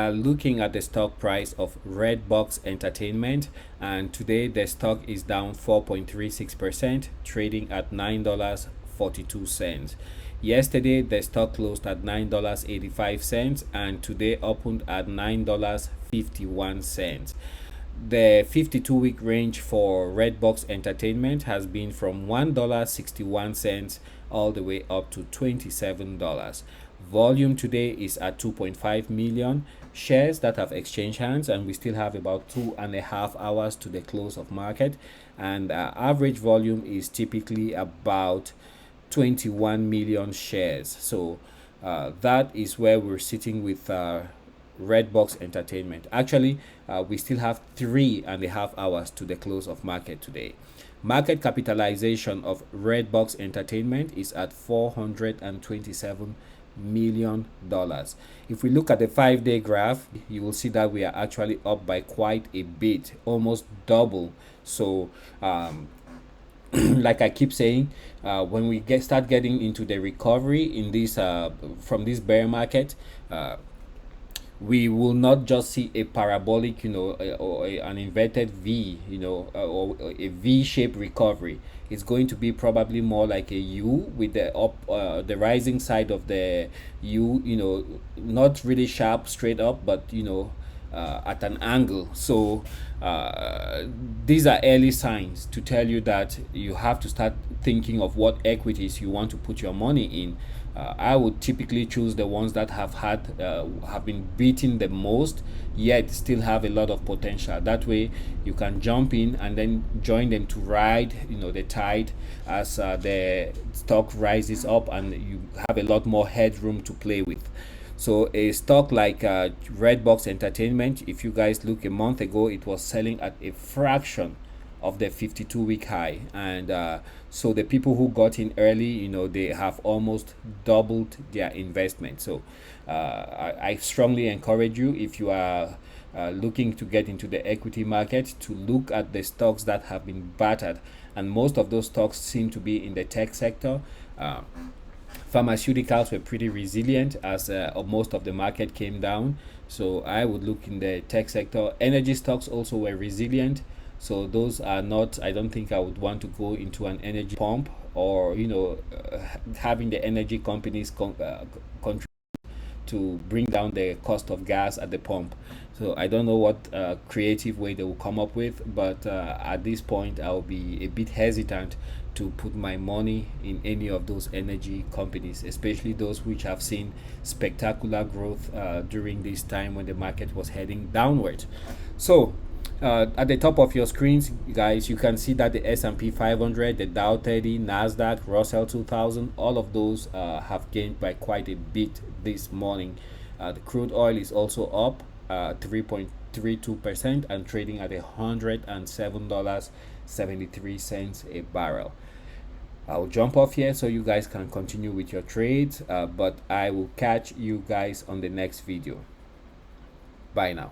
Looking at the stock price of Redbox Entertainment, and today the stock is down 4.36%, trading at $9.42. Yesterday the stock closed at $9.85, and today opened at $9.51. The 52-week range for Redbox Entertainment has been from $1.61 all the way up to $27. Volume today is at 2.5 million shares that have exchanged hands, and we still have about 2.5 hours to the close of market, and average volume is typically about 21 million shares. So that is where we're sitting with Redbox Entertainment. Actually, we still have 3.5 hours to the close of market today. Market capitalization of Redbox Entertainment is at $427 million. If we look at the 5-day graph, you will see that we are actually up by quite a bit, almost double. So like I keep saying, when we start getting into the recovery in this from this bear market, we will not just see a parabolic, or an inverted V, or a V-shaped recovery. It's going to be probably more like a U with the the rising side of the U, not really sharp straight up, but at an angle. So these are early signs to tell you that you have to start thinking of what equities you want to put your money in. I would typically choose the ones that have been beaten the most, yet still have a lot of potential. That way you can jump in and then join them to ride the tide as the stock rises up, and you have a lot more headroom to play with. So a stock like Redbox Entertainment, if you guys look a month ago, it was selling at a fraction of the 52-week high, and so the people who got in early, they have almost doubled their investment. So I strongly encourage you, if you are looking to get into the equity market, to look at the stocks that have been battered, and most of those stocks seem to be in the tech sector. Pharmaceuticals were pretty resilient as most of the market came down, so I would look in the tech sector. Energy stocks also were resilient, so those are not, I don't think I would want to go into an energy pump, or having the energy companies contribute to bring down the cost of gas at the pump. So I don't know what creative way they will come up with, but at this point I'll be a bit hesitant to put my money in any of those energy companies, especially those which have seen spectacular growth during this time when the market was heading downward. So at the top of your screens, guys, you can see that the S&P 500, the Dow 30, Nasdaq, Russell 2000, all of those have gained by quite a bit this morning. The crude oil is also up 3.32% and trading at $107.73 a barrel. I'll jump off here so you guys can continue with your trades, but I will catch you guys on the next video. Bye now.